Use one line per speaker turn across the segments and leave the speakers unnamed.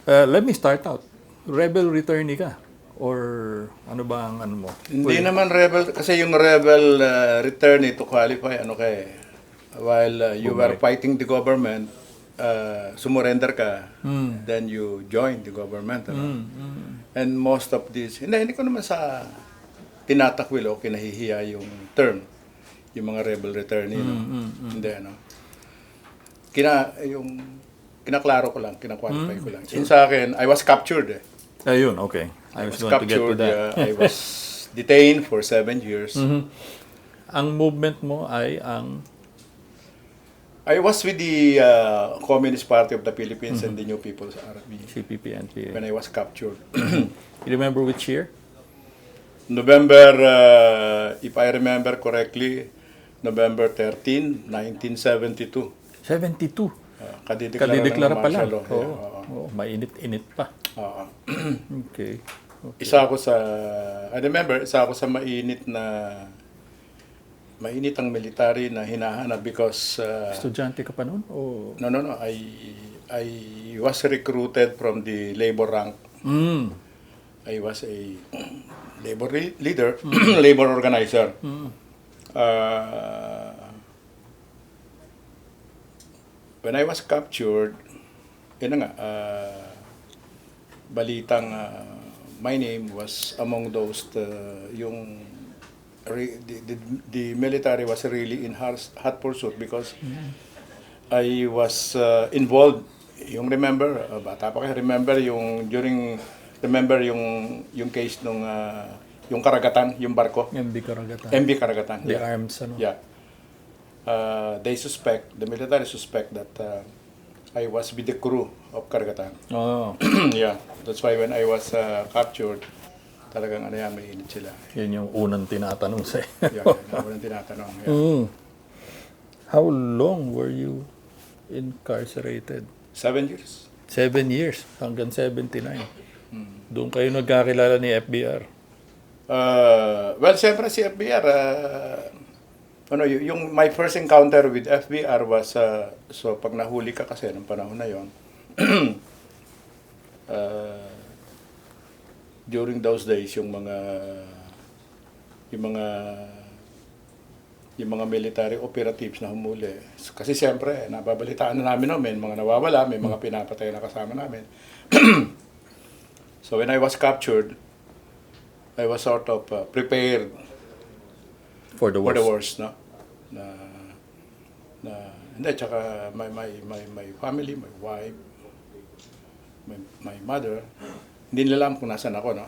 Let me start out. Rebel returnee ka? Or ano ba ang ano mo?
Hindi naman rebel, kasi yung rebel return to qualify, ano kay, while you were fighting the government, sumurrender ka, then you join the government. Ano? And most of this, hindi ko naman sa tinatakwil o kinahihiya yung term, yung mga rebel returnee. No? Hindi, ano. Kinaklaro ko lang, kinakwalify ko lang. Yung sa akin, I was captured eh.
Ayun, okay. I was going to get to
Captured,
that.
I was detained for 7 years.
Ang movement mo ay ang
I was with the Communist Party of the Philippines and the New People's Army
CPP-NPA.
when I was captured.
You remember which year?
November, if I remember correctly, November 13, 1972.
72.
Kadideklara
Kadideklara pa lang.
martial law. Yeah,
Oo, mainit-init pa.
oo.
Okay.
Isa ako sa, I remember, isa ako sa mainit ang military na hinahanap because
Estudyante ka pa noon? O...
no, I was recruited from the labor rank. I was a labor leader, labor organizer. When I was captured, yun na nga, balitang my name was among those the military was really in hot pursuit because I was involved. Yung remember, bata pa kayo, remember yung case nung yung Karagatan, yung barko,
MB Karagatan.
MV Karagatan.
The
Yeah.
arms, ano?
Yeah. The military suspect that I was with the crew of Karagatan.
Oo.
Yeah, that's why when I was captured, talagang ano yan, may init sila.
Yun yung unang tinatanong sa'yo.
Yeah, walang tinatanong. Yeah.
How long were you incarcerated?
7 years.
7 years, hanggang 79. Doon kayo nagkakilala ni FBR.
Well, siyempre si FBR, yung my first encounter with FBR was, so pag nahuli ka kasi ng panahon na yon, during those days, yung mga military operatives na humuli. Kasi siyempre, nababalitaan na namin, no, may mga nawawala, may mga pinapatay na kasama namin. So when I was captured, I was sort of prepared
For the
for
worst.
the worst, no? Hindi, tsaka my family, my wife, my mother, hindi nila alam kung nasan ako, no?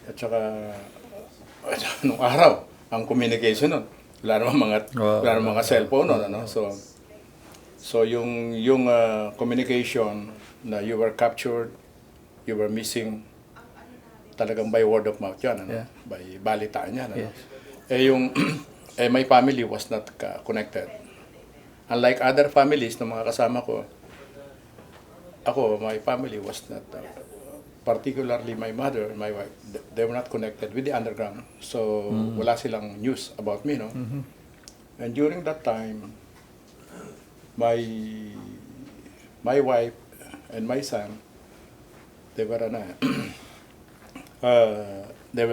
At saka, nung araw, ang communication nun, wala namang mga cellphone nun, ano? So yung communication na you were captured, you were missing, talagang by word of mouth yan, ano?
Yeah.
By balitaan yan, ano?
Yes.
My family was not connected. Unlike other families ng mga kasama ko, my family was not, particularly my mother and my wife, they were not connected with the underground. So, wala silang news about me, no? And during that time, my wife and my son, they were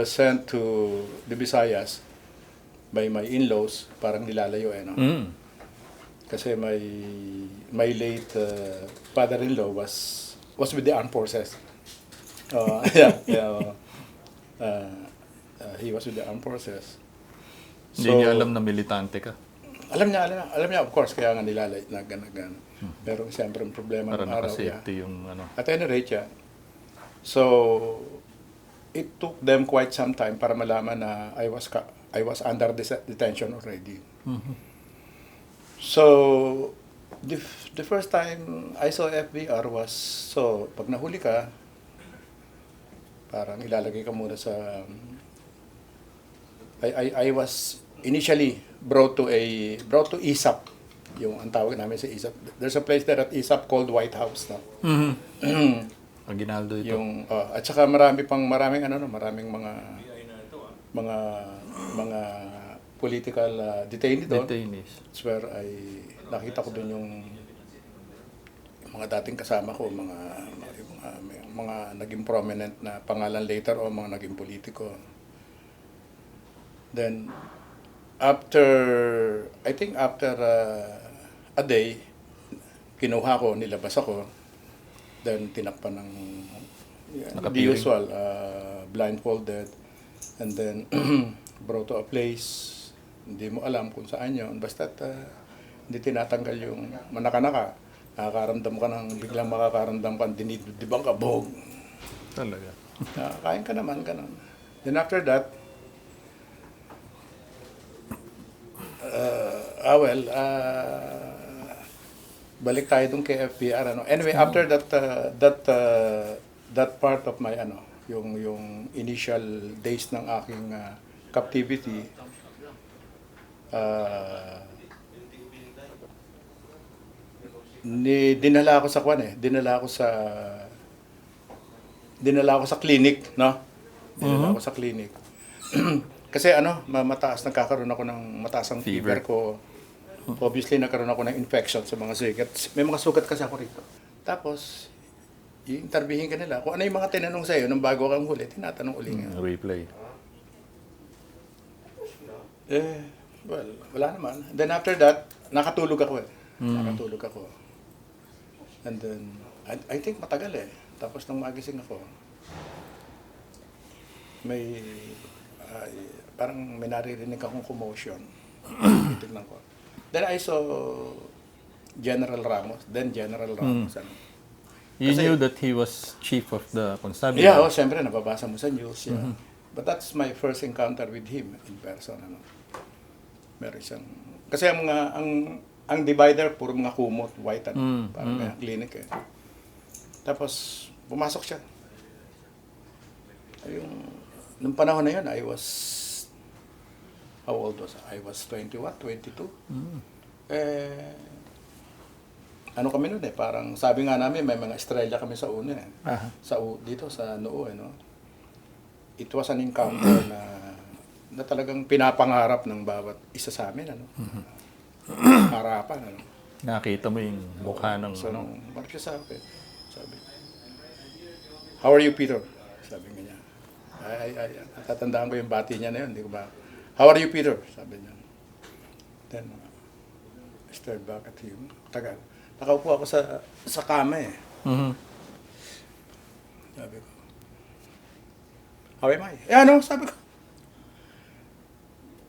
sent to the Visayas by my in-laws, parang nilalayo no? Kasi my late father-in-law was with the armed forces. He was with the armed forces.
Hindi niya alam na militante ka.
Alam niya, of course, kaya nga nilalay na ganagan. Pero siyempre ang problema
Para
ng araw.
nakasafety yung ano.
At any rate, yeah. So, it took them quite some time para malaman na I was under detention already. So, the first time I saw FBR was, so, pag nahuli ka, parang ilalagay ka muna sa, I was initially brought to ISAP, yung ang tawag namin sa ISAP. There's a place there at ISAP called White House, no?
Aguinaldo ito.
Yung at saka maraming mga political detainee doon.
Detainees.
That's where nakita ko doon yung mga dating kasama ko, mga naging prominent na pangalan later o mga naging politiko. Then, I think after a day, kinuha ko, nilabas ako, then tinakpan ng the
Nakapiring.
usual, blindfolded, and then brought to a place, hindi mo alam kung saan yun, basta hindi tinatanggal yung manaka-naka. Nakakaramdam ka ng, biglang makakaramdam ka, dinidibang ka, bog.
Talaga.
Kain ka naman, ganun. Then after that, balik tayo dun kay FBR, ano. Anyway, after that part of my, yung initial days ng aking captivity, dinala ako sa dinala ako sa clinic, no? Dinala ako sa clinic. Kasi mataas, nagkakaroon ako ng mataas ang fever ko. Obviously, nagkaroon ako ng infection sa mga sugat. May mga sugat kasi ako rito. Tapos, i-interviewin ka nila. Kung ano yung mga tinanong sa'yo nung bago kang huli, tinatanong uli nga.
Replay.
Well, wala naman. Then after that, nakatulog ako eh. Nakatulog ako. And then, I think matagal eh. Tapos nung magising ako, parang may naririnig akong commotion. Titignan ko. Then I saw General Ramos.
You
Kasi-
knew that he was chief of the constabulary.
Yeah, siyempre, nababasa mo sa news. Yeah. But that's my first encounter with him in person. Meron siyang... Kasi ang divider, puro mga kumot, white, parang kaya clinic eh. Tapos, pumasok siya. Nung panahon na yun, how old was I? I was 21, 22. Kami nun eh, parang sabi nga namin, may mga estrella kami sa una eh.
Aha.
Dito sa noo eh, no? It was an encounter na talagang pinapangarap ng bawat isa sa amin, harapan,
Nakita mo yung mukha ng...
So, nung marap siya sa akin, sabi, "How are you, Peter?" Sabi niya. Tatandaan ko yung bati niya na yun, hindi ko ba? "How are you, Peter?" Sabi niya. Then, I stared back at him. Tagal. Nakaupo ako sa kama eh. Sabi ko, "How am I?" Sabi ko.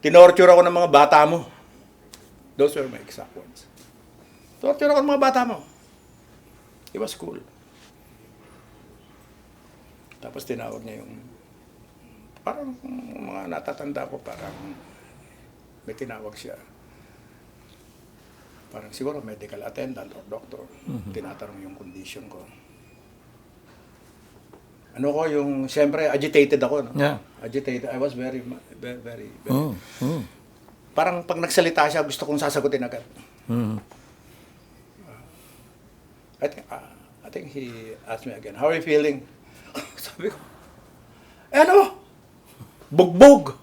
"Tinorture ako ng mga bata mo." Those were my exact words. "Torture ako ng mga bata mo." He was cool. Tapos tinawag niya yung, parang mga natatanda ko, parang may tinawag siya. Parang siguro medical attendant or doctor. Tinatanong yung condition ko. Siyempre, agitated ako. No?
Yeah.
Agitated. I was very. Parang pag nagsalita siya, gusto kong sasagutin agad. I think he asked me again, "How are you feeling?" Sabi ko, bugbog.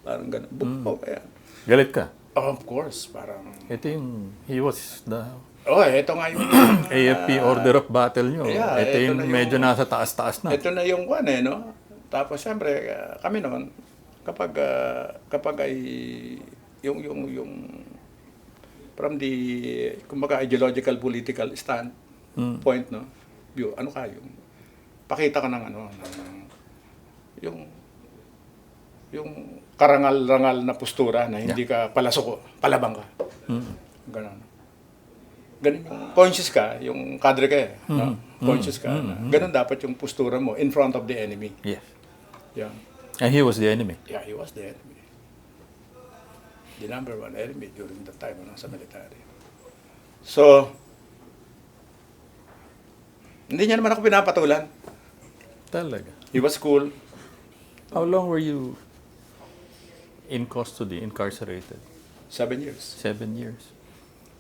Parang gano'n, bugbog. Ayan.
Galit ka?
Of course, parang...
Ito yung... He was the
ito nga yung...
AFP order of battle nyo.
Yeah,
ito
ito
yung
na yung-
medyo nasa taas-taas na.
Ito na yung no? Tapos siyempre, kami noon, kapag ay yung from the kumbaga ideological political standpoint, no? View, yung pakita ka ng yung karangal-rangal na postura na hindi ka palabang ka. Ganon. Ganun yung conscious ka, yung kadre ka eh. No? Conscious ka. Ganon dapat yung postura mo in front of the enemy.
Yes.
Yeah.
And he was the enemy.
Yeah, he was the enemy. The number one enemy during the time sa military. So, hindi niya naman ako pinapatulan.
Talaga.
He was cool.
How long were you in custody, incarcerated?
7 years.
7 years.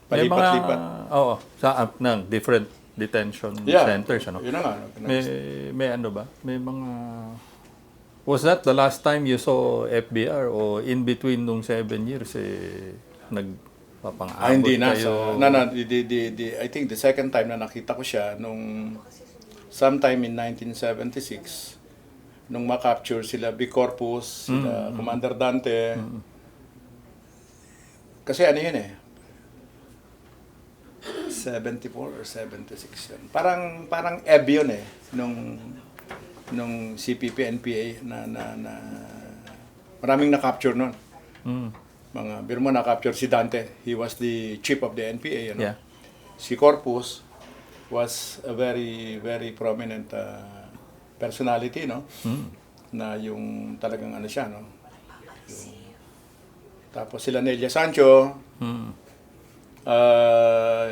May mga...
Palipat-lipat.
Oo. Sa ng different detention
Yeah.
centers. Ano?
Yun na nga.
May ano ba? May mga... Was that the last time you saw FBR o in between nung 7 years Papang-abot
Hindi na.
kayo.
I think the second time na nakita ko siya nung sometime in 1976 nung ma-capture sila B. Corpus, sila Commander Dante. Kasi ano yun 74 or 76 yun. Parang ebb yun nung CPP, NPA na maraming na-capture nun. Biro mo na-capture si Dante. He was the chief of the NPA,
Yeah.
Si Corpus was a very, very prominent personality, Na yung talagang ano siya, Tapos sila Nelia Sancho,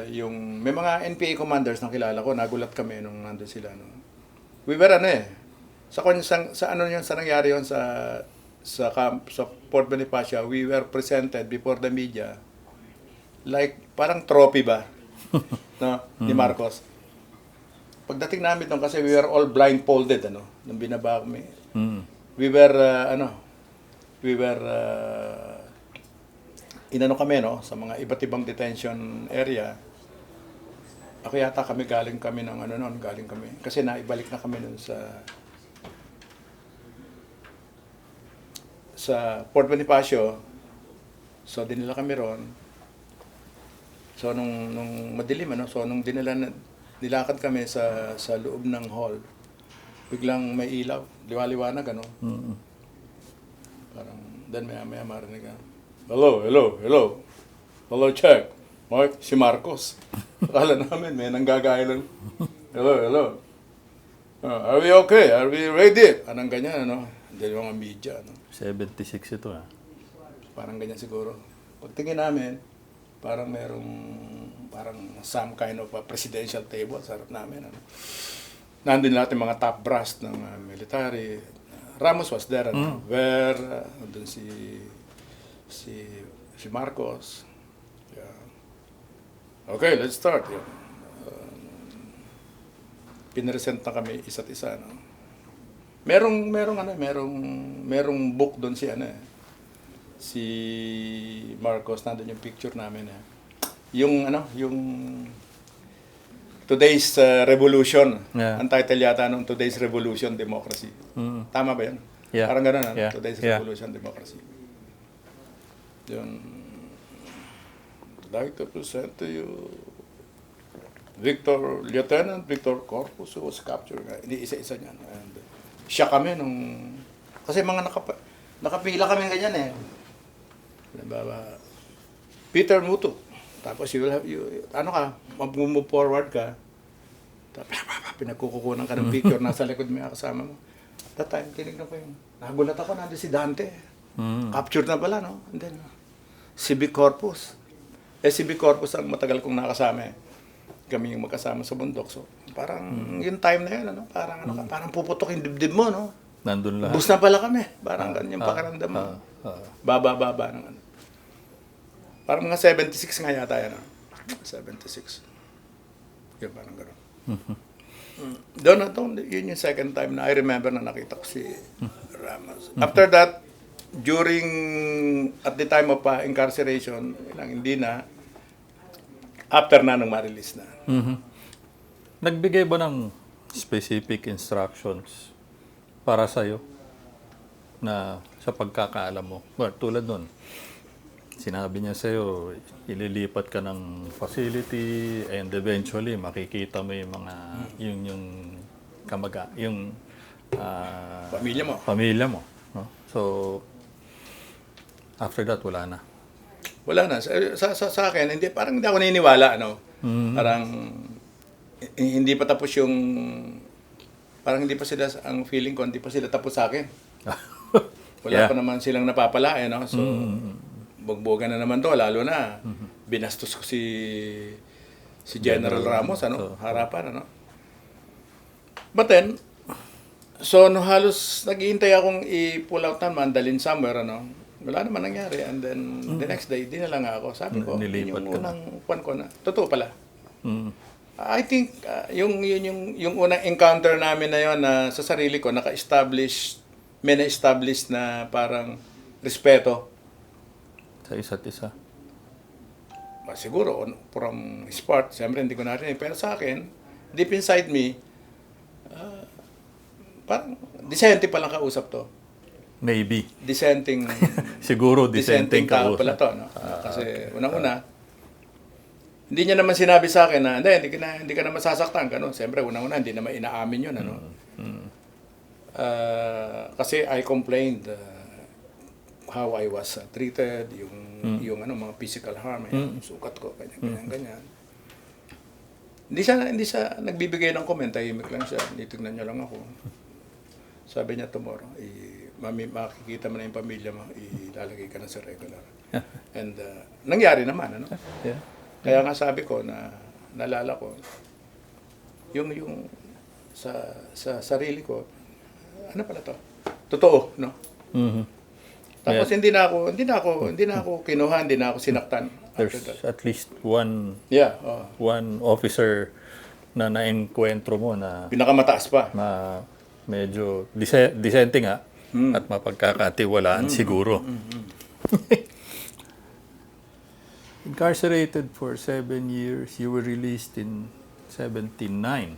yung may mga NPA commanders na kilala ko, nagulat kami nung nandun sila, We were sa nangyari yon sa Port Bonifacio, we were presented before the media like parang trophy ba ni Marcos. Pagdating namin doon kasi we were all blindfolded nung binaba kami. We were inano kami sa mga iba't ibang detention area. Ako yata galing kami kasi naibalik na kami noon sa Port Bonifacio. So dinala kami ron. So nung madilim so nung nilakad kami sa loob ng hall, biglang may ilaw, liwaliwanag Parang then maya marinig hello check. Mark, si Marcos. Akala namin may nanggagaya lang. Hello. Are we okay? Are we ready? Anong ganyan Hindi mga media
76 ito
Parang ganyan siguro. Pagtingin namin, parang some kind of a presidential table sa harap namin. Nandun natin mga top brass ng military. Ramos was there, nandun si Marcos. Yeah. Okay, let's start. Pinresent na kami isa't isa. Merong book doon si Marcos, nandun yung picture namin yung Today's Revolution.
Yeah.
Ang title yata nung Today's Revolution Democracy. Tama ba yun?
Yeah.
Parang gano'n
Yeah.
Today's
Yeah.
Revolution Democracy. Yun. I'd like to present to you Lieutenant Victor Corpus, who was captured. Hindi isa-isa niyan. And siya kami kasi mga nakapila kami ganyan Peter Mutu. Tapos mag-move forward ka. Tapos pinagkukukunan ka ng picture, nasa likod may kasama mo. That time, tinignan ko yung, nagulat ako, nandun si Dante. Captured na pala, And then, si B. Corpus. Si B. Corpus ang matagal kong nakasama Kami yung magkasama sa bundok. So, parang yung time na yun, parang puputok yung dibdib mo,
Nandun lahat.
Bus na pala kami. Parang ganyan yung pakiramdam mo. Baba ng Parang mga 76 nga yata yan. 76. Yun, parang gano'n. Yun yung second time na I remember na nakita ko si Ramos. After that, at the time of incarceration, hindi na, after na nung ma-release na.
Nagbigay ba ng specific instructions para sa'yo na sa pagkakaalam mo? Well, tulad nun, sinabi niya sa'yo, ililipat ka ng facility and eventually makikita mo yung mga, yung pamilya mo. No? So, after that, wala na.
Wala na. Sa akin, parang hindi ako naniniwala, Parang, hindi pa tapos parang hindi pa sila, ang feeling ko, hindi pa sila tapos sa akin. Wala pa naman silang napapala, So, bugbogan na naman to, lalo na binastos ko si General Ramos, harapan, But then, so halos naghihintay akong i-pull out naman, dalhin somewhere, wala naman nangyari. And then, the next day, dinala nga ako. Sabi ko,
Nilipat
yung
ka
unang kwan ko na, totoo pala. I think, yung unang encounter namin na yun, na sa sarili ko, may na-establish na parang respeto.
Sa isa't isa.
siguro, from sport, siyempre hindi ko narinig. Pero sa akin, deep inside me, parang, disente pa lang kausap to.
Maybe.
Dissenting,
Siguro dissenting
tao
ka
pala to. No? Kasi, unang-una, hindi niya naman sinabi sa akin na, hindi ka na masasaktan. Ganun. Siyempre, unang-una, hindi naman inaamin yun. Ano? Kasi I complained how I was treated, yung mga physical harm, yung sukat ko, ganyan. Hindi siya nagbibigay ng comment, tahimik lang siya. Tignan niyo lang ako. Sabi niya tomorrow, mami, makikita mo na yung pamilya mo, ilalagay ka na sa regular. And nangyari naman, ano?
Yeah.
Kaya nga sabi ko na nalala ko yung sa sarili ko, ano pala to? Totoo, no?
Mhm.
Tapos hindi na ako kinuha, hindi na ako sinaktan.
There's at least one
Yeah,
officer na naengkwentro mo na
pinakamataas pa.
medyo disente nga at mapagkakatiwalaan siguro. Incarcerated for 7 years, you were released in 79.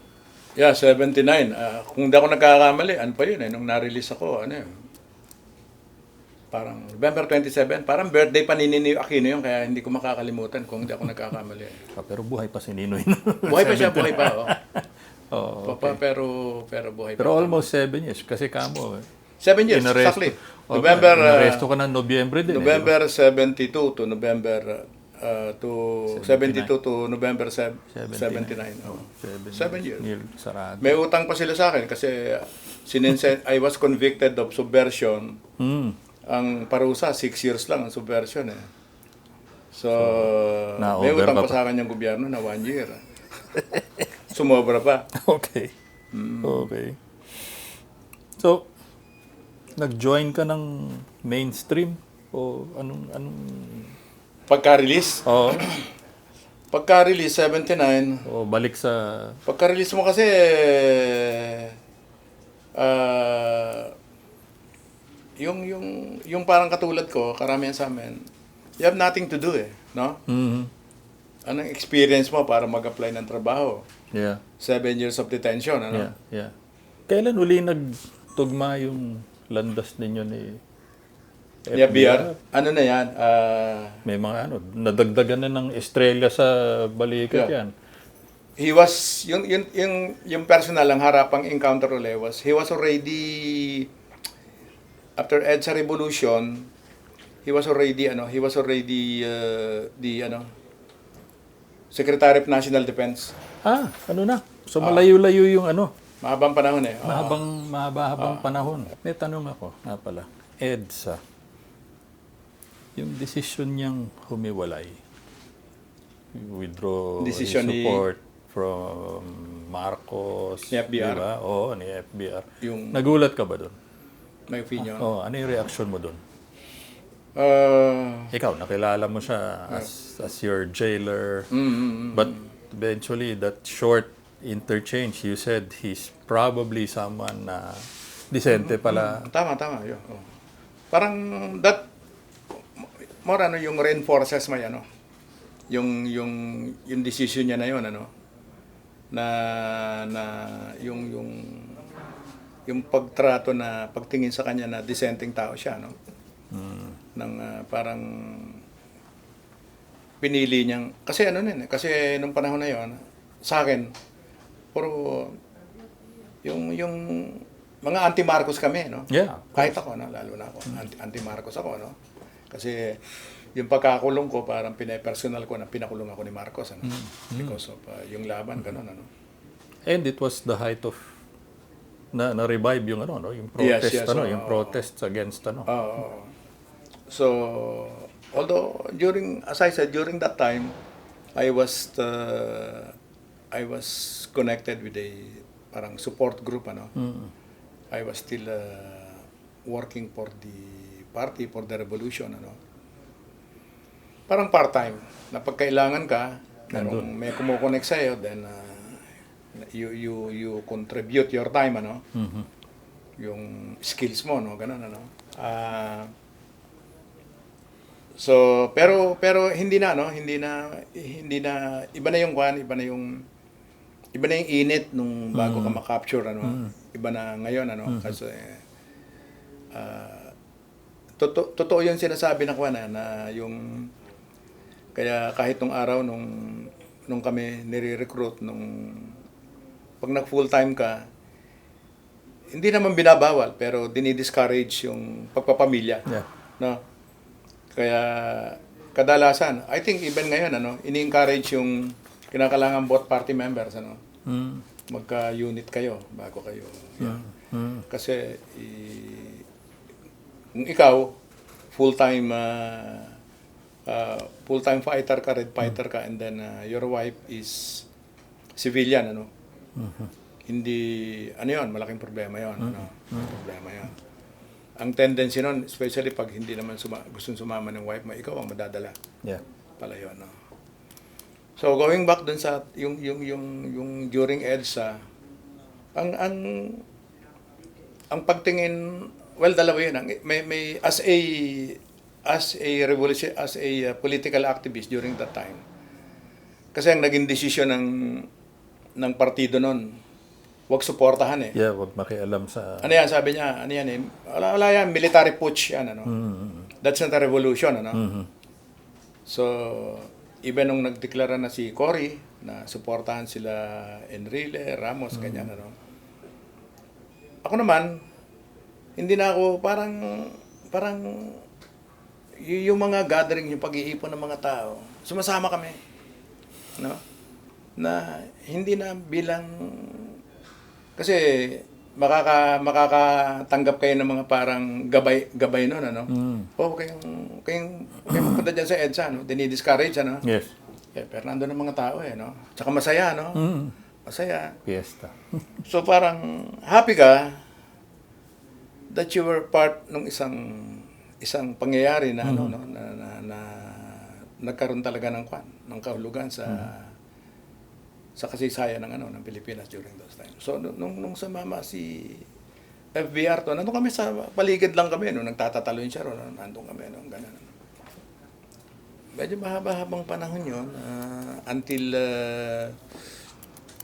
Yeah, 79. Kung di ako nagkakamali, ano pa yun nung na-release ako, ano yun? Parang November 27, parang birthday pa ni Ninoy Aquino yun, kaya hindi ko makakalimutan kung hindi ako nagkakamali.
Pero buhay pa si Ninoy.
Buhay pa siya, buhay pa. Oh.
Okay.
Pero buhay pa.
Pero almost 7 years kasi kamo.
7 years, exactly.
November, inaresto ka ng Nobyembre din.
November 72 to November 72 to November 79. 7 years.
Sarado.
May utang pa sila sa akin kasi since I was convicted of subversion. Ang parusa 6 years lang ang subversion eh. So may utang pa sa akin yung gobyerno na 1 year. Sumobra pa.
Okay. Okay. So, nag-join ka ng mainstream o anong
Pagka-release?
Oo.
Pagka-release 79.
O balik sa
Pagka-release mo kasi yung parang katulad ko, karamihan sa amin, you have nothing to do no? Anong experience mo para mag-apply ng trabaho?
Yeah.
7 years of detention, ano?
Yeah. Kailan uli nagtugma yung landas ninyo ni
FBR? Ano na yan?
May mga nadagdagan na ng estrella sa balikat yan.
He was, yung personal ang harapang encounter uli was, he was already, after EDSA Revolution, he was already Secretary of National Defense.
Na? So malayo-layo yung
Mahabang panahon eh.
Mahabang panahon. May tanong ako, nga pala. EDSA, yung decision niyang humiwalay, withdraw
Decision
support from Marcos,
ni FBR.
Diba? Oo, ni FBR.
Yung
Nagulat ka ba doon?
may opinion.
Ano yung reaction mo doon? Ikaw, nakilala mo siya as your jailer. But eventually, that short interchange, you said he's probably someone na disente pala.
Tama. Yun. Parang that, more yung reinforces may yung decision niya na yun, na yung pagtrato na pagtingin sa kanya na dissenting tao siya, nang parang pinili niyang kasi kasi nung panahon na yon sa akin puro yung mga anti-Marcos kami,
Yeah.
kahit ako, lalo na ako, anti-Marcos ako, kasi yung pagkakulong ko parang pinapersonal ko na pinakulong ako ni Marcos, because of yung laban, ganun,
And it was the height of na-revive yung yung protest,
Yes,
yung protests against
So, although as I said, during that time, I was connected with a parang support group, I was still working for the party, for the revolution, Parang part-time, na pagkailangan ka, may kumukonect sa'yo, then you contribute your time, yung skills mo, ganun, pero hindi na no, hindi na iba na yung kwan, iba na yung init nung bago ka ma-capture ano. Iba na ngayon ano kasi totoo yung sinasabi ng kwan na yung kaya kahit nung araw nung kami nire-recruit pag nag full-time ka, hindi naman binabawal pero dinidiscourage yung pagpapamilya.
Yeah.
No? Kaya kadalasan, I think even ngayon ano, ini-encourage yung kinakailangan both party members ano. Magka-unit kayo bago kayo. Yeah. Kasi kung ikaw full-time fighter ka, red fighter ka, and then your wife is civilian ano. Hindi ano 'yon, malaking problema 'yon ano. Problema 'yon. Ang tendency nun, especially pag hindi naman gustong sumama ng wife mo, ikaw ang madadala.
Yeah.
Pala 'yon no. So going back dun sa yung during EDSA, ang pagtingin, well, dalawa yun. May as a revolution, as a political activist during that time. Kasi ang naging desisyon ng partido noon, wag suportahan eh.
Yeah, wag makialam sa...
Ano yan, sabi niya, ano yan eh, wala yan, military putsch yan, ano. That's not a revolution, ano. So, even nung nagdeklara na si Cory, na suportahan sila Enrile, Ramos, ganyan, ano. Ako naman, hindi na ako parang yung mga gathering, yung pag-iipon ng mga tao, sumasama kami. No? Na hindi na bilang, kasi makakatanggap kayo ng mga parang gabay noon, ano? O kayong punta dyan sa EDSA, no? Dinidiscourage, ano?
Yes.
Pero nandun ng mga tao, eh, no? Tsaka masaya, no? Masaya.
Fiesta.
So parang happy ka that you were part ng isang pangyayari na ano no na nagkaroon talaga ng kahulugan sa kasaysayan ng Pilipinas during those times. So nung sumama si FBR to, nandun kami sa paligid lang kami no, nagtatataloy siya ro, nandun kami no, ganun. Medyo mahaba-habang panahon 'yon until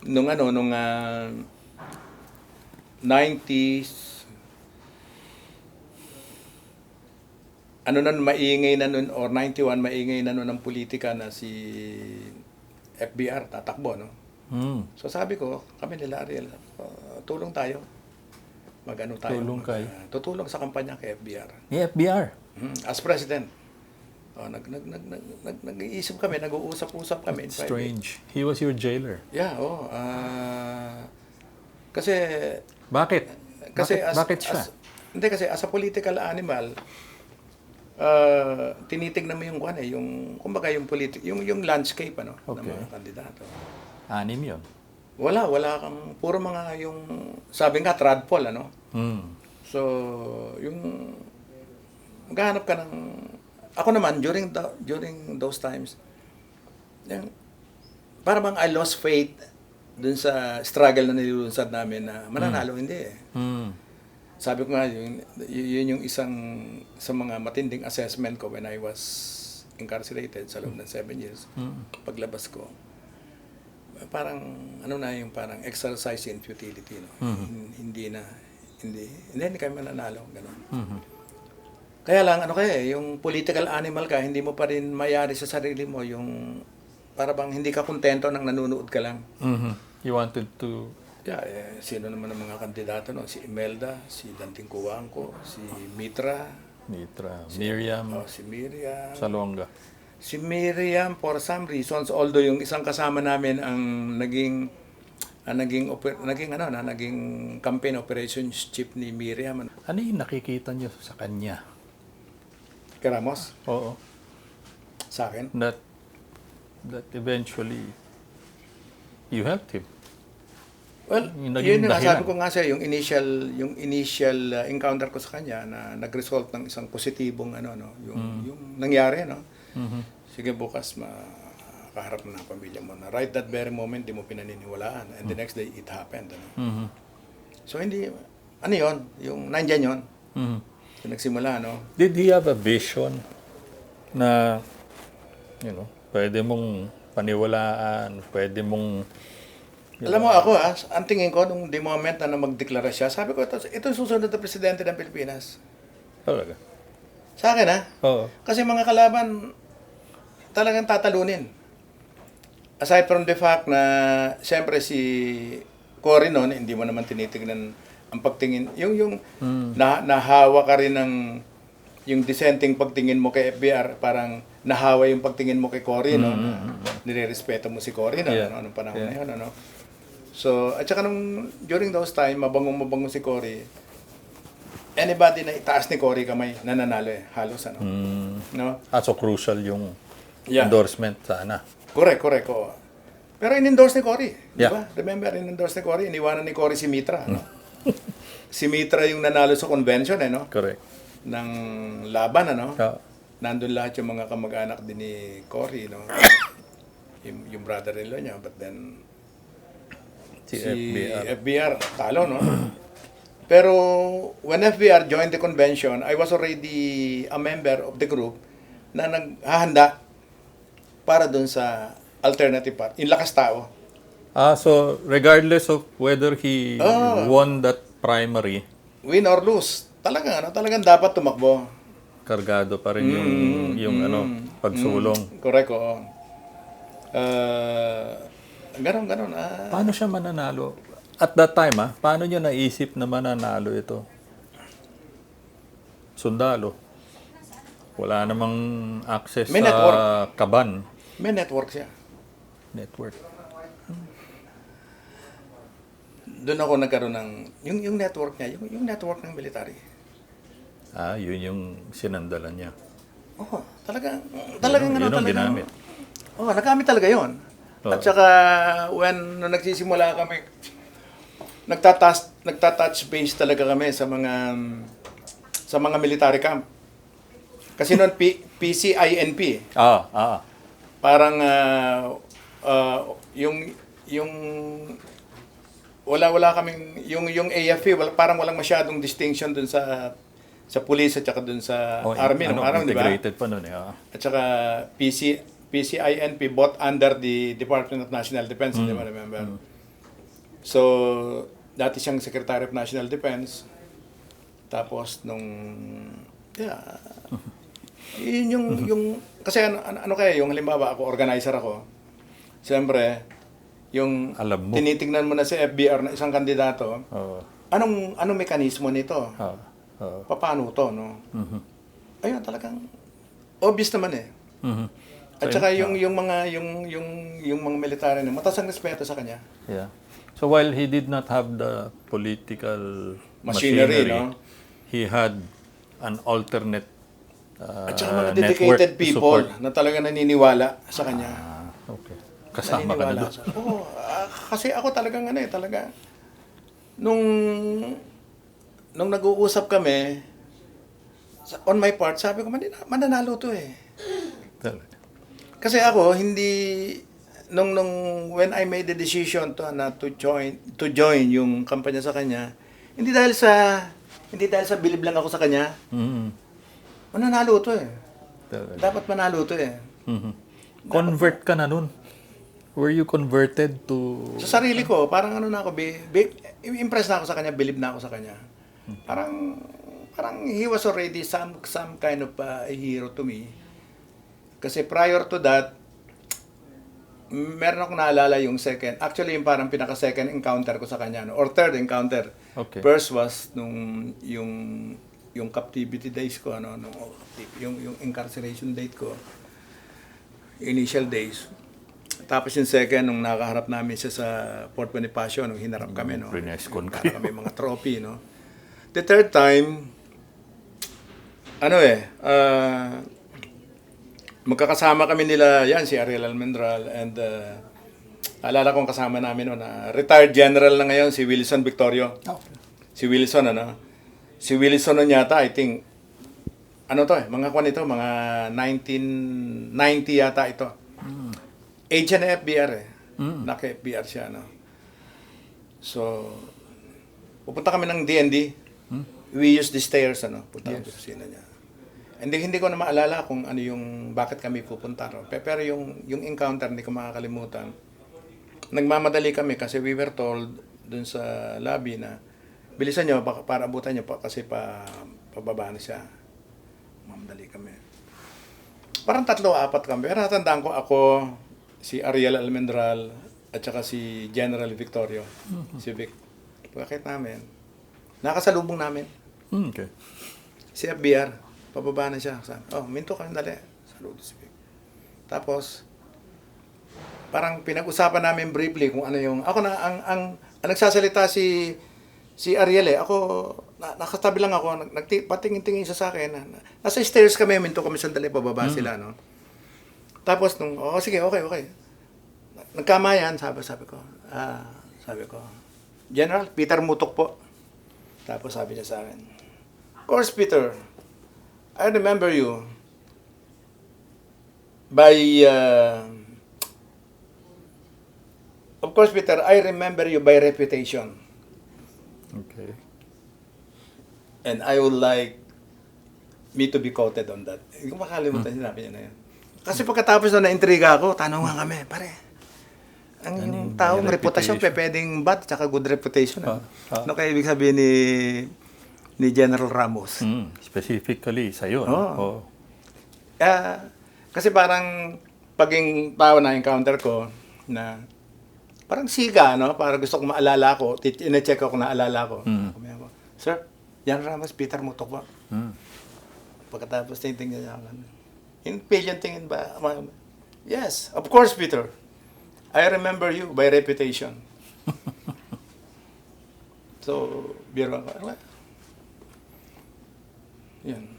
nung 90s, maingay na nun, or 91, maingay na nun ng politika na si FBR tatakbo, no? So sabi ko, kami nila Ariel, tulong tayo. Mag-ano tayo?
Tulong kayo?
Tutulong sa kampanya kay FBR.
Ni FBR?
As president. Nag-iisip kami, nag-uusap-usap kami.
Strange. He was your jailer.
Yeah, kasi...
Bakit?
Kasi
bakit siya?
Hindi kasi as a political animal, tinitignan mo yung kumbaga yung yung landscape ng mga kandidato.
Anim 'yon.
Wala kang puro mga yung sabi nga tradpol ano. So, yung maghanap ka ng ako naman during those times, yung para bang I lost faith dun sa struggle na nilulunsad namin na mananalo, hindi eh. Sabi ko nga, yun yung isang sa mga matinding assessment ko when I was incarcerated sa loob ng 7 years. Paglabas ko, parang parang exercise in futility, no? Hindi kami mananalo, gano'n. Kaya lang, yung political animal ka, hindi mo pa rin mayari sa sarili mo yung para bang hindi ka kontento nang nanonood ka lang.
You wanted to...
Yeah, sino naman ang mga kandidato, no? Si Imelda, si Danting Cuangco, si Mitra,
Miriam,
si Miriam,
Salonga.
Si Miriam, for some reasons, although yung isang kasama namin ang naging campaign operations chief ni Miriam.
Ano yung nakikita niyo sa kanya?
Kay Ramos?
Oo.
Sa akin?
That eventually you helped him.
Well,
Yung
yun yung
dahilan.
sabi ko nga siya, yung initial encounter ko sa kanya na nag-result ng isang positibong yung nangyari, no? Sige, bukas makaharap na ng pamilya mo na right that very moment di mo pinaniniwalaan and the next day it happened, ano? So hindi yung nandyan yun. Yung nagsimula, no?
Did he have a vision na, pwede mong paniwalaan, pwede mong,
Alam mo ako ang tingin ko nung the moment na magdeklara siya, sabi ko, ito susunod na presidente ng Pilipinas.
talaga.
Sa akin
Oo.
Kasi mga kalaban talagang tatalunin. Aside from the fact na siyempre si Cory noon, hindi mo naman tinitignan ang pagtingin. Yung nahawa ka rin ng yung dissenting pagtingin mo kay FBR, parang nahawa yung pagtingin mo kay Cory, no? Nirerespeto mo si Cory, no?
Yeah.
Anong panahon na yun, ano? So, at saka during those time, mabangong si Cory, anybody na itaas ni Cory kamay, nananalo halos, ano? No?
So crucial yung
Yeah.
endorsement sana.
Correct, oo. Pero in-endorse ni Cory, di
Yeah.
ba? Remember, in-endorse ni Cory, iniwanan ni Cory si Mitra, no? Si Mitra yung nanalo sa convention, no?
Correct.
Ng laban, ano?
Yeah.
Nandun lahat yung mga kamag-anak din ni Cory, no? yung brother-in-law niya, but then
Si FBR.
FBR talo, no? Pero when FBR joined the convention, I was already a member of the group na naghahanda para dun sa alternative party. Yung lakas tao.
So regardless of whether he won that primary,
Win or lose, talagang dapat tumakbo.
kargado pa rin yung pagsulong.
Correct, oo. Ganon.
Paano siya mananalo? At that time, paano niya naisip na mananalo ito? Sundalo. Wala namang access
May
sa
network.
kaban.
May network siya.
Network.
Doon ako nagkaroon ng, yung network niya, yung network ng military.
Yun yung sinandalan niya.
Oo, talagang
Yun ang ginamit.
Oo, nagamit talaga yun.
Oo.
At saka, nung nagsisimula kami, nagtatouch base talaga kami sa mga military camp. Kasi noon, PCINP. Parang, yung wala kaming yung AFP parang walang masyadong distinction dun sa police at saka dun sa army, no? Parang, di ba?
Integrated pa nun.
At saka PCINP both under the Department of National Defense, di ba, remember? So, dati siyang Secretary of National Defense. Tapos yun yung kasi ano kaya yung halimbawa ako organizer ako. Siyempre, yung
Alam mo.
tinitingnan mo na si FBR na isang kandidato,
Oo.
anong mekanismo nito?
Oo.
Paano to, no? Ayun, talagang obvious naman eh. At saka yung mga military na mataas ang respeto sa kanya.
Yeah. So while he did not have the political
Machinery,
machinery,
no?
he had an alternate
At saka mga
network
dedicated
to
people
support.
na talaga naniniwala sa kanya.
Okay. Kasama ka na doon.
Oo, kasi ako talagang talaga nung nag-uusap kami on my part, sabi ko mananalo to eh.
Talaga.
Kasi ako hindi nung when I made the decision to join yung kampanya sa kanya, hindi dahil sa bilib lang ako sa kanya. Mananalo to eh.
Talaga.
Dapat manalo to eh.
Convert ka na nun. Were you converted to...
Sa sarili ko, parang na ako, impressed na ako sa kanya, believe na ako sa kanya. Parang he was already some kind of a hero to me. Kasi prior to that, meron akong naalala yung actually yung parang pinaka-second encounter ko sa kanya, or third encounter.
Okay.
First was yung captivity days ko, yung incarceration date ko, initial days. Tapos yung second, nung nakaharap namin siya sa Fort Bonifacio, nung hinarap kami, no?
Rinescon
Para kami mga trophy, no? The third time, magkakasama kami nila, si Ariel Almendral, and alala kong kasama namin, retired general na ngayon, si Wilson Victorio. Si Wilson, Si Wilson nun yata, I think, mga kwan ito, mga 1990 yata ito. Agent na FBR eh. Naka-FBR siya, So, pupunta kami ng DND. We use the stairs, punta kami sa kusina niya. Hindi ko na maalala kung ano yung bakit kami pupunta ron. Pero yung encounter hindi ko makakalimutan. Nagmamadali kami kasi we were told dun sa lobby na bilisan nyo para abutan nyo pa kasi pababa na siya. Mamadali kami. Parang 3-4 kami. Pero natandaan ko ako, si Ariel Almendral, at saka si General Victorio, si Vic. Pagkakit namin, nakasalubong namin.
Okay.
Si FBR, pababa na siya. Sabi, minto ka, dali. Saludo si Vic. Tapos, parang pinag-usapan namin briefly kung ano yung... Ako na, ang nagsasalita si Ariel Ako, nakatabi lang ako, patingin-tingin siya sa akin. Nasa stairs kami, minto kami sandali, pababa sila, no? Tapos, sige, okay. Nagkamayan, sabi ko, General, Peter Mutok po. Tapos sabi niya sa akin, of course, Peter, I remember you by, of course, Peter, I remember you by reputation.
Okay.
And I would like me to be quoted on that. Hindi ko makalimutan sinabi niya na yun. Kasi pagkatapos na na-intriga ako, tanongan kami, pare. Ang taong reputasyon, pwedeng bad, tsaka good reputation. Ano kaya ibig sabihin ni General Ramos?
Specifically sa'yo.
Oo. Kasi parang paging tao na encounter ko na parang siga, no? Para gusto kong maalala ko, ine-check ako na alala ko. Sir, General Ramos, Peter Mutok ba? Pagkatapos tingin niya ako. In Pillion tingin ba? Yes, of course, Peter. I remember you by reputation. So, biro ako. Yan.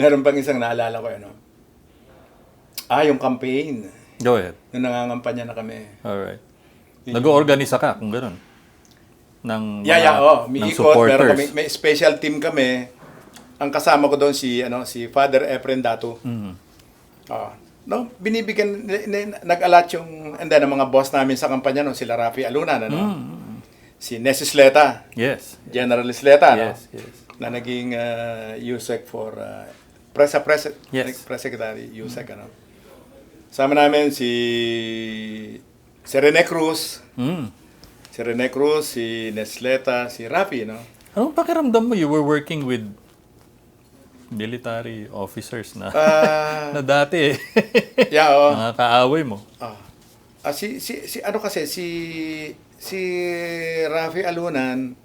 Meron pang isang naalala ko, yung campaign.
Go ahead.
Nung nangangampanya na kami.
Alright. Nag-organisa ka kung gano'n? Ng
May
ng
ikot,
supporters.
may special team kami. Ang kasama ko doon si Father Efren Datu. Binibigyan, nag-alat yung, and then, ang mga boss namin sa kampanya, sila Rafi Alunan, si Nes Isleta.
Yes.
General Isleta,
Yes.
na naging USEC for, press secretary, USEC, Sama namin si Rene Cruz, si Nes Isleta, si Rafi,
Anong pakiramdam mo? You were working with military officers na na dati mga kaaway mo.
Si Rafi Alunan,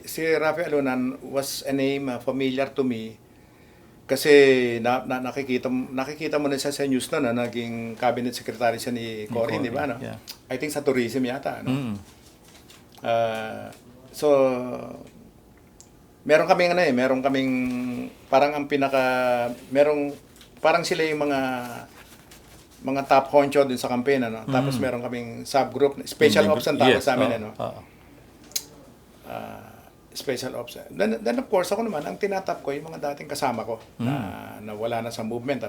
si Rafi Alunan was a name familiar to me kasi nakikita mo na siya sa news na naging cabinet secretary siya ni Cory, di ba?
Yeah.
I think sa tourism yata. So, meron kaming parang parang sila yung mga top honcho din sa campaign, Tapos meron kaming subgroup, special ops ang tawag sa amin, special ops. Then of course, ako naman, ang tinatap ko yung mga dating kasama ko na wala na sa movement,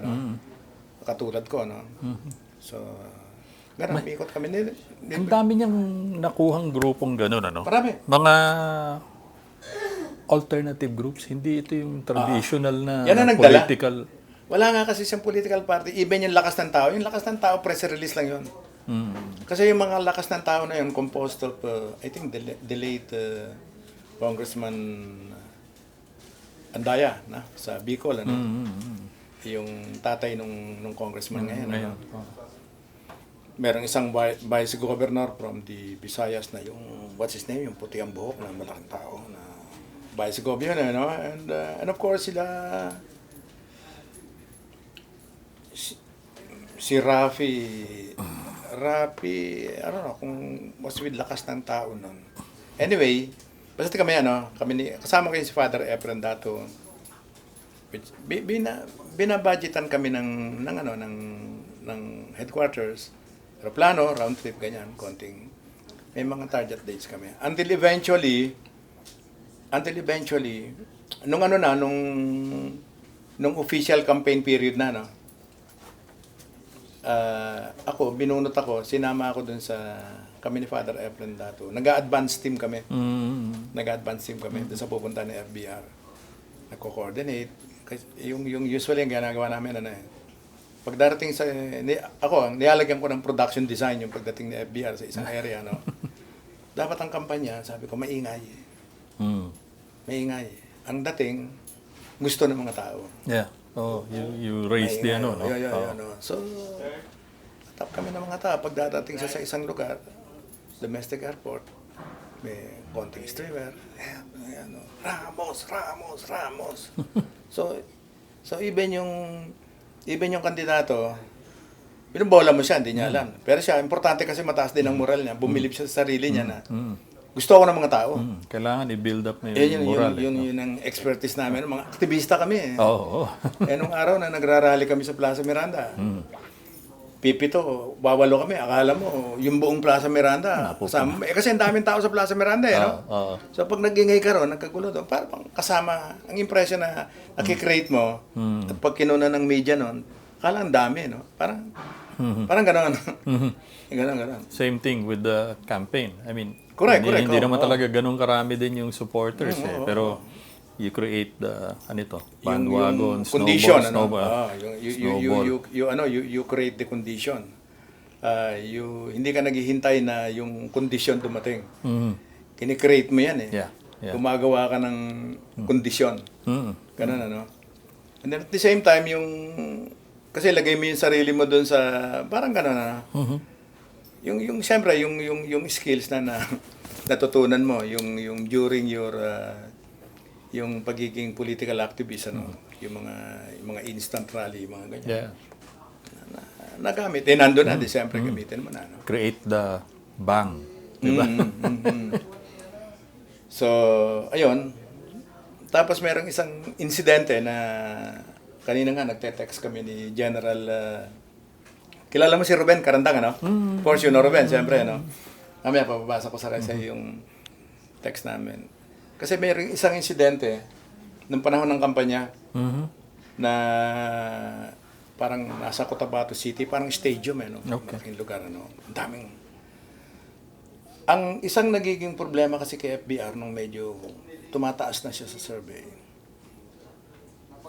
katulad ko, So, ganun, ikot kami.
Ang dami niyang nakuhang grupong gano'n,
Marami.
Mga alternative groups, hindi ito yung traditional na
yan ang nagdala.
political.
Wala nga kasi siyang political party. Even yung lakas ng tao, press release lang yun. Kasi yung mga lakas ng tao na yun, composed of, I think, the late Congressman Andaya, sa Bicol, yung tatay nung congressman ngayon. Merong isang vice governor from the Visayas na yung, what's his name, yung puti ang buhok na malaking tao na vice governor, and of course sila si Rafi, I don't know kung was with lakas ng tao nun. Anyway, basta kami kasama ko si Father Efren Dato. Binabudgetan kami ng headquarters, aeroplano, round trip, ganyan, konting. May mga target dates kami. Until eventually, nung official campaign period na, ako, binunot ako, sinama ako dun sa, kami ni Father Efren Dato. Nag-advance team kami. Nag-advance team kami dun sa pupunta ni FBR. Nagko-coordinate. Kasi yung usually yung ginagawa namin, pagdating sa, ako, nilalagyan ko ng production design yung pagdating ni FBR sa isang area, no? Dapat ang kampanya, sabi ko, maingay. Maingay. Ang dating, gusto ng mga tao.
Yeah. Oh, you raised the ano, no?
Ano. So, tap kami ng mga tao. Pag dadating siya sa isang lugar, domestic airport, may konting streamer, ano, Ramos. So even yung kandidato, binubola mo siya, hindi niya alam. Pero siya, importante kasi mataas din ang moral niya. Bumilib siya sa sarili niya na gusto ako ng mga tao.
Kailangan i-build up na yung moral.
Yun ang expertise namin. Mga aktivista kami.
Oo.
Nung araw na nagrarally kami sa Plaza Miranda, pipito, wawalo kami. Akala mo, yung buong Plaza Miranda. Kasama, kasi ang daming tao sa Plaza Miranda. No? So pag nag-ingay ka ron, nagkagulo doon, parang kasama, ang impression na nakikreate mo, at pag kinuna ng media noon, akala ang dami. No? Parang gano'n. Gano'n.
Same thing with the campaign. I mean,
Correct.
Hindi naman talaga ganun karami din yung supporters Pero you create the bandwagon,
condition,
snowball.
You create the condition. Hindi ka naghihintay na yung condition dumating. Kini-create mo yan
Yeah.
Gumagawa ka ng kondisyon. Ganun ano. And then at the same time kasi lagay mo yung sarili mo doon sa parang ganun Yung siyempre yung skills na natutunan mo yung during your yung pagiging political activist yung mga instant rally mga ganyan.
Yeah.
Nagamit nandoon na siyempre gamitin mo na
Create the bang, di ba?
So, ayun. Tapos merong isang insidente na kanina nga nagte-text kami ni General kilala mo si Ruben Karandang, ano? Of course, you know Ruben, siyempre, ano? Mamaya, papabasa ko sa yung text namin. Kasi mayroong isang insidente nung panahon ng kampanya na parang nasa Cotabato City, parang stadium, no?
Okay.
Malaking lugar, ano? Ang daming. Ang isang nagiging problema kasi kay FBR nung medyo tumataas na siya sa survey,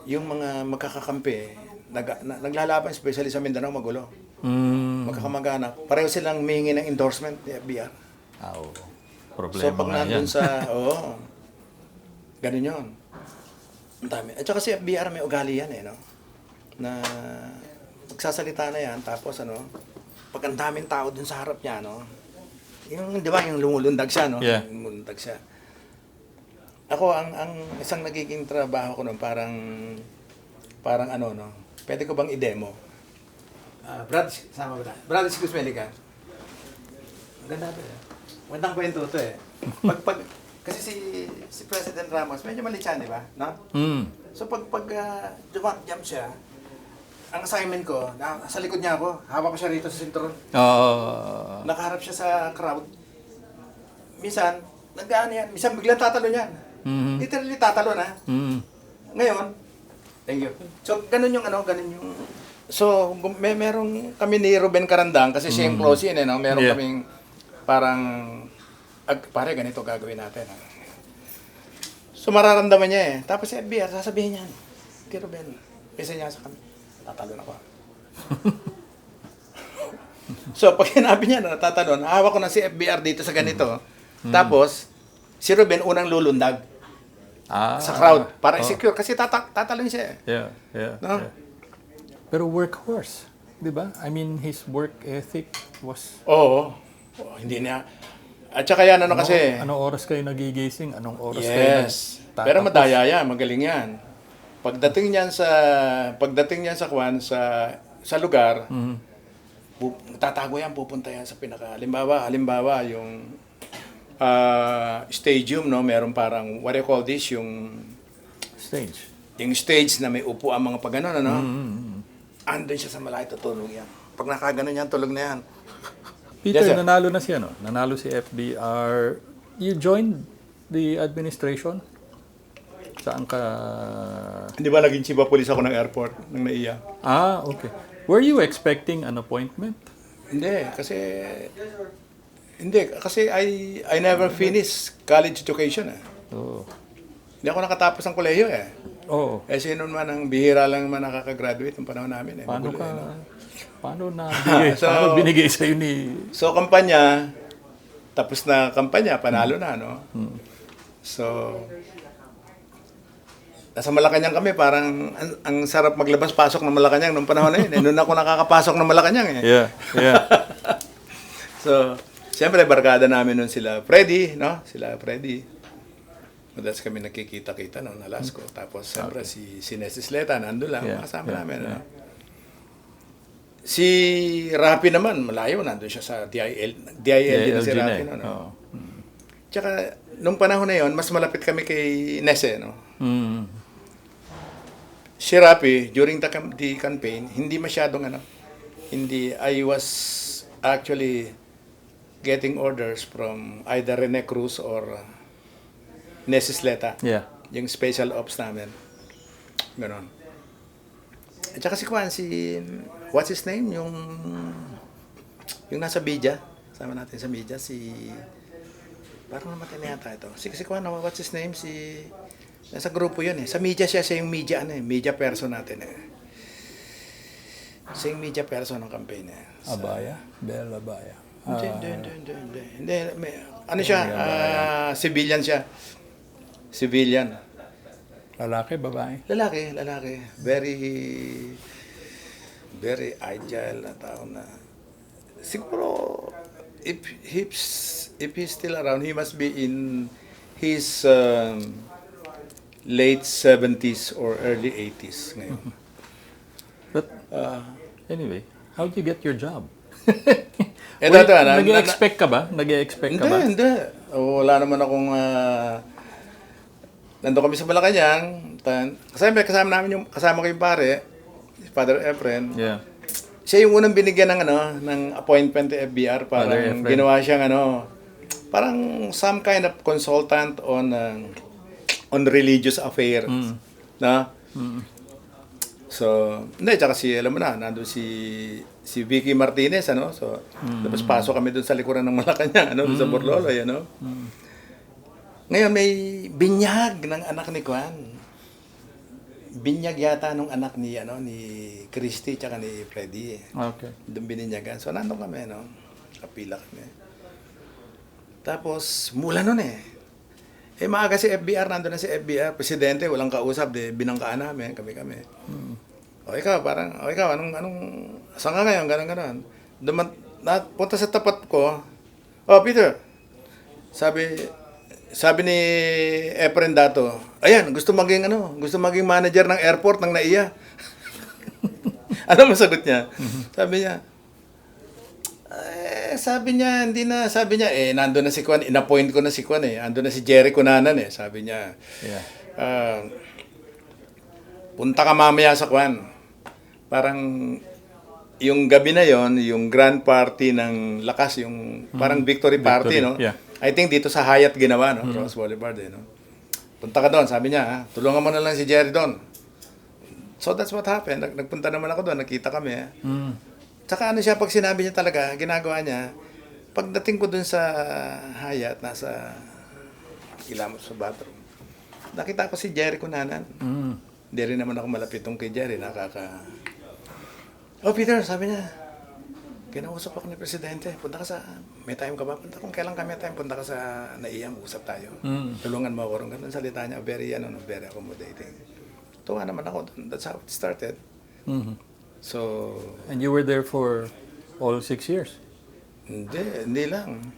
yung mga magkakakampi, naglalaban, especially sa Mindanao, magulo. Magkakamag-anak. Pareho silang humingi ng endorsement ni FBR.
Problema
so pag
nga
nandun
yan.
ganun yun. Ang dami. At saka si FBR may ugali yan no? Na magsasalita na yan, tapos pag ang daming tao dun sa harap niya, yung, di ba, yung lumulundag siya,
Yeah.
Lumulundag siya. Ako, ang isang nagiging trabaho ko nun, parang pwede ko bang i-demo? Brad, sama ba? Brad, excuse me, Lika. Ang ganda ito Magandang kwento ito kasi si President Ramos, medyo malitsan, di ba? No? So pag jump siya, ang assignment ko, sa likod niya ako, hawak ko siya rito sa sinturon. Nakaharap siya sa crowd. Minsan, minsan biglang tatalo niyan. Literally tatalo na. Ngayon, thank you. So, ganun yung So, merong kami ni Ruben Karandang, kasi siya yung close yun, meron kaming parang, pare, ganito gagawin natin. So, mararamdaman niya Tapos si FBR, sasabihin niya, kay Ruben, isa niya sa kami, tatalon ako. So, pag sinabi niya na natatalon, hawak ko na si FBR dito sa ganito. Tapos, si Ruben unang lulundag sa crowd para secure, kasi tatalon siya
Yeah.
No?
Yeah. Pero workhorse, di ba? I mean, his work ethic was...
Hindi niya. At saka yan, kasi...
Anong oras kayo nagigising? Anong oras kayo
Pero madaya yan, magaling yan. Pagdating niyan sa lugar, tatago yan, pupunta yan sa pinaka... Halimbawa, yung stadium, meron parang, what do you call this, yung...
Stage.
Yung stage na may upo ang mga pagano, andun siya sa malayo, tutulog yan. Pag nakaganon yan, tulog na yan.
Peter,
Yes, sir.
nanalo na siya, Nanalo si FDR. You joined the administration? Saan ka...
Hindi ba naging chief of police ako ng airport, ng NAIA?
Okay. Were you expecting an appointment?
Hindi kasi I never finished college education eh.
Oh.
Hindi ako nakatapos ng kolehiyo eh.
Oh.
Eh sino man ang bihira lang man nakaka-graduate ng panahon namin eh.
Paano
Magulo,
ka?
eh, no?
Paano nabigay?
So-
paano binigay sa ni?
So kampanya, tapos na kampanya, panalo na, no? So, nasa Malacanang kami, parang ang sarap maglabas-pasok ng Malacanang nung panahon na yun. Eh. Noon ako nakakapasok ng Malacanang eh.
Yeah, yeah.
So, siyempre, barkada namin nun sila Freddy, no? Sila Freddy. Madalas kami nakikita-kita noon, Alasco. Tapos, siyempre, si Nessie Sleta, nandun lang,
Yeah,
kasama
yeah,
namin.
yeah.
No? Si Rapi naman, malayo, nandun siya sa DIL din si Rapi. No?
Oh.
Tsaka, nung panahon na yon, mas malapit kami kay Nese, no?
Mm.
Si Rapi, during the campaign, hindi masyadong I was actually getting orders from either Rene Cruz or Nese Sleta,
Yeah.
yung special ops namin. Ganon. At saka si Kwan, what's his name? Yung nasa media, sama natin sa media, parang namatay na yata ito. Si Kwan, what's his name? Nasa grupo yun eh. Sa media siya yung media, media person natin eh. Siya yung media person ng campaign eh.
Abaya? Bel Abaya.
Hindi. Ano siya? Civilian siya. Civilian.
Lalaki, babae?
Lalaki. Very agile na tao na. Siguro, if he's still around, he must be in his late 70s or early 80s ngayon.
But, anyway, how did you get your job?
Nag-expect
ka ba? Nag-expect ka ba?
Hindi. Wala naman akong... nandun kami sa Malacanang. Kasama ko yung pare, si Father Efren.
Yeah.
Siya yung unang binigyan ng appointment to FBR.
Father
Parang
Efren.
ginawa siyang parang some kind of consultant on religious affairs. Na? So, hindi, tsaka alam mo na, nandun si Vicky Martinez, So, tapos pasok kami dun sa likuran ng Malacanang, dun sa Borloloy, Ngayon, may binyag ng anak ni Kwan. Binyag yata nung anak ni Christy, tsaka ni Freddy.
Okay.
Doon bininyagan. So, nandun kami, Kapila kami. Tapos, mula nun maaga si FBR, nandun na si FBR, presidente, walang kausap, binangkaan namin, kami. O ikaw, anong, saan ka ngayon, ganon. Punta sa tapat ko, Peter, sabi ni Efren Dato, ayan, gusto maging manager ng airport ng NAIA. Ano masagot niya? Sabi niya, hindi na. Sabi niya, nandun na si Kwan, in-appoint ko na si Kwan Nandun na si Jerry Cunanan Sabi niya, punta ka mamaya sa Kwan. Parang, yung gabi na yon, yung grand party ng Lakas, yung parang victory party,
Victory, yeah.
I think dito sa Hyatt ginawa, Ross Boulevard, Punta ka doon, sabi niya, tulungan mo na lang si Jerry doon. So that's what happened. Nagpunta naman ako doon, nakita kami. Tsaka siya, pag sinabi niya talaga, ginagawa niya, pagdating ko doon sa Hyatt, nasa kilamos sa bathroom, nakita ko si Jerry Cunanan. Hindi rin naman ako malapitong kay Jerry, Peter, sabi niya, kinausap ako ni Presidente, may time ka ba? Kung kailan kami time, punta ka sa NAIA, usap tayo. Tulungan mo ako rin. Ganun salita niya, very accommodating. Tuwa naman ako doon. That's how it started. So...
And you were there for all 6 years?
Hindi lang.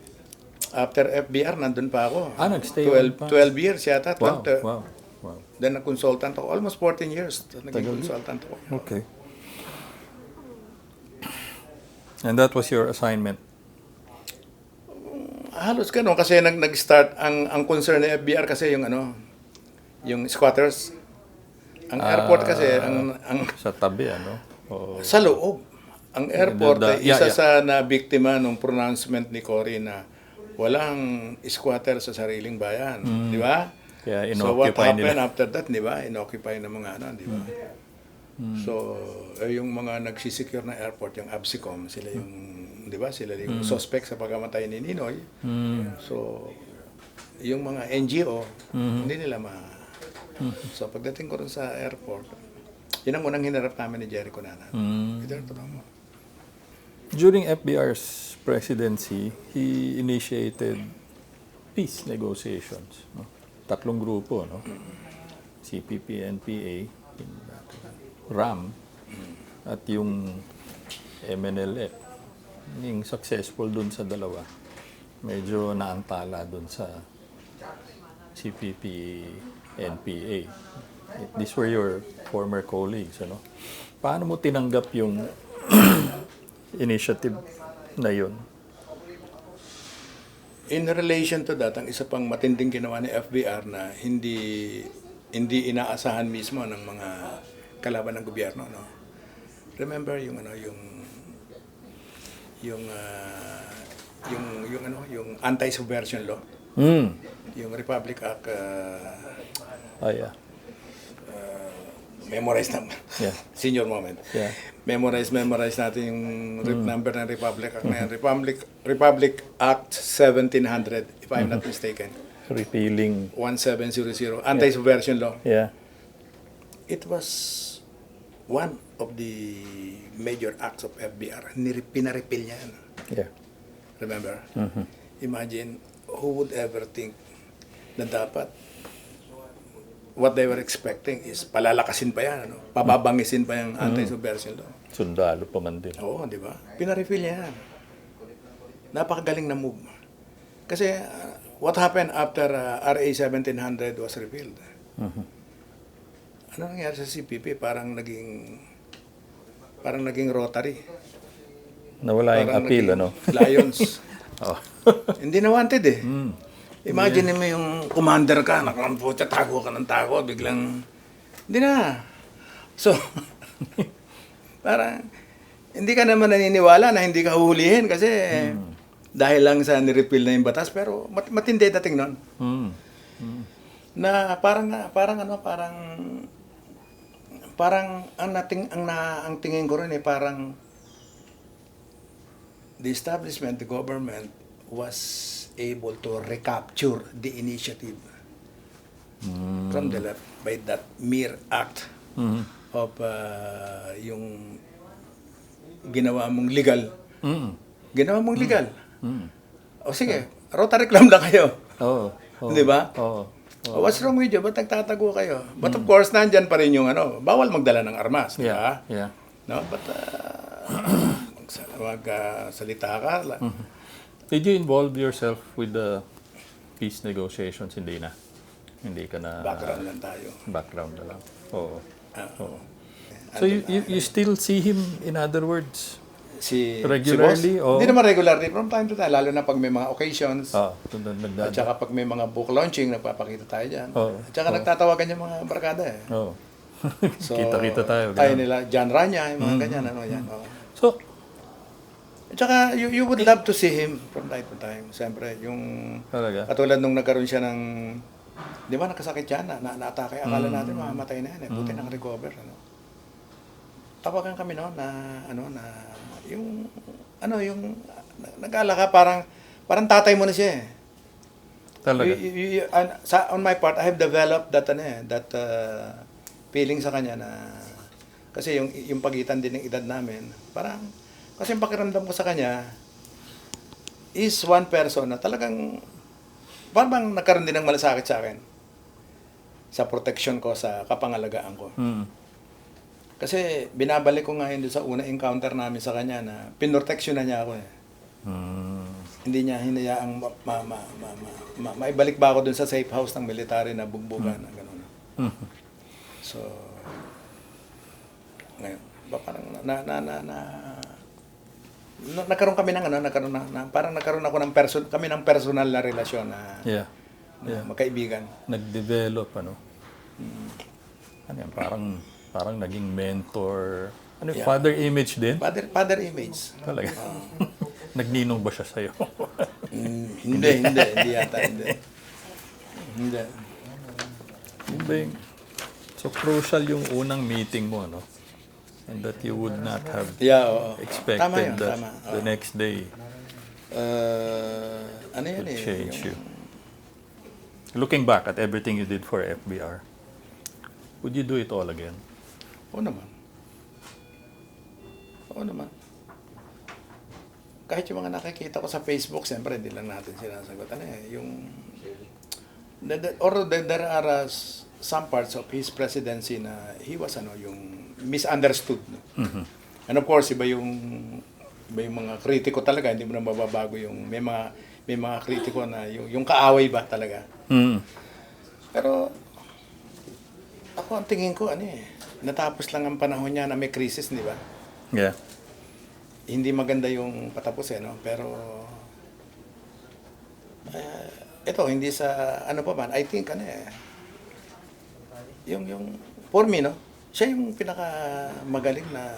After FBR, nandun pa ako.
Nagstay
12
pa?
12 years yata.
Wow.
Then nag-consultant ako. Almost 14 years. Naging consultant ako.
Okay. And that was your assignment?
Halos ganun kasi nag-start ang concern ng FBR kasi yung squatters. Ang airport kasi
sa tabi
sa loob. Ang airport ay isa
yeah.
sa nabiktima ng pronouncement ni Cory na walang squatter sa sariling bayan, di ba?
Kaya
So what
inoccupy
happened
nila.
after that, di ba? Inoccupy ng mga di ba? So, yung mga nagsisecure ng airport, yung ABSICOM, sila yung, di ba, sila yung suspect sa pagkamatay ni Ninoy. So, yung mga NGO, hindi nila So, pagdating ko rin sa airport, yun ang unang hinarap namin ni Jerry Cunanan.
During FBR's presidency, he initiated peace negotiations. No? 3 grupo, no? CPP, NPA, RAM, at yung MNLF. Yung successful dun sa dalawa. Medyo naantala dun sa CPP, NPA. These were your former colleagues, ano? Paano mo tinanggap yung initiative na yun?
In relation to that, ang isa pang matinding ginawa ni FBR na hindi inaasahan mismo ng mga kalaban ng gobyerno, no. Remember yung yung anti-subversion law, yung Republic Act,
Yeah.
memorize na,
Yeah.
senior moment.
Yeah.
Memorize natin yung number ng Republic Act na yan. Republic Act 1700, if I'm not mistaken.
Repealing.
1700, anti-subversion law.
Yeah.
It was one of the major acts of FBR. Pinarepil niya yan.
Yeah.
Remember? Imagine, who would ever think na dapat what they were expecting is palalakasin pa yan, ano? Pababangisin pa yung anti-subversion law.
Sundalo pa man din.
Oo, di ba? Pinarepil niya yan. Napakagaling na move. Kasi what happened after RA 1700 was repealed? Ano nangyari sa CPP? Parang naging Rotary.
Nawala yung
Parang
appeal,
naging
ano?
Lions.
Oh.
Hindi na wanted eh. Imagine mo yung commander ka, nakamputa, tago ka ng tago, biglang, hindi na. So, parang, hindi ka naman naniniwala na hindi ka huhulihin kasi dahil lang sa nirepeal na yung batas, pero matindi dating nun. Na parang ang tingin ko rin eh, parang the establishment, the government was able to recapture the initiative from the left by that mere act of yung ginawa mong legal. Ginawa mong legal. O sige, Rotary Club lang kayo.
Oo.
Di ba?
Oo.
What's wrong with you? Ba't nagtatago kayo? But of course, nandyan pa rin yung bawal magdala ng armas. Di ba?
Yeah.
No? But magsalita ka lang.
Did you involve yourself with the peace negotiations? Hindi na. Hindi ka na...
Background lang tayo.
Background na lang. Oo.
Oo.
So you still see him, in other words,
Si
regularly?
boss? Hindi naman regularly. From time to time, lalo na pag may mga occasions. At
Nagdadaan.
saka pag may mga book launching, nagpapakita tayo dyan.
Oo.
At saka nagtatawagan yung mga barkada eh.
Oo.
So,
Kita-kita tayo.
Tayo
ganun.
nila, John Rania, yung mga ganyan. Ano, yan. Oo.
So,
At saka you would love to see him from time to time. Siyempre, yung
talaga?
katulad nung nagkaroon siya ng, di ba nakasakit siya, na-atake. Akala natin mamamatay na yan eh. Buti nang recover. Ano. Tawagan kami noon yung nag-alala ka parang tatay mo na siya eh.
Talaga?
On my part, I have developed that feeling sa kanya na kasi yung pagitan din ng edad namin, parang kasi yung pakiramdam ko sa kanya is one person na talagang parang nagkaroon din ng malasakit sa akin sa protection ko, sa kapangalagaan ko. Kasi binabalik ko nga yun doon sa unang encounter namin sa kanya na pinroteksyon na niya ako eh. Hindi niya hinayaang maibalik ba ako doon sa safe house ng military na bugbugan na gano'n. So, ngayon, parang nagkaroon kami ng parang nagkaroon ako ng personal na relasyon na magkaibigan.
Nag-develop, ano? Ano yan, parang naging mentor. Ano, father image din?
Father image.
Talaga. Nagninong ba siya sa'yo?
Hindi yata, hindi.
So, crucial yung unang meeting mo, ano? and that you would not have
Yeah, oo.
expected
Tama yun,
that
tama.
the next day
Ano yun
would
eh?
change
yung-
you. Looking back at everything you did for FBR, would you do it all again?
Oo naman. Oo naman. Kahit yung mga nakikita ko sa Facebook, siyempre hindi lang natin sinasagot. Ano eh, yung... there are some parts of his presidency na he was yung misunderstood. No? And of course, iba yung mga kritiko talaga, hindi mo na mababago yung may mga kritiko na yung kaaway ba talaga. Pero ako ang tingin ko natapos lang ang panahon niya na may crisis, di ba?
Yeah.
Hindi maganda yung patapos no? Pero ito hindi sa ano pa man, I think yung for me no, siya yung pinaka magaling na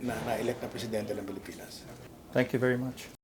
na-elect na presidente ng Pilipinas.
Thank you very much.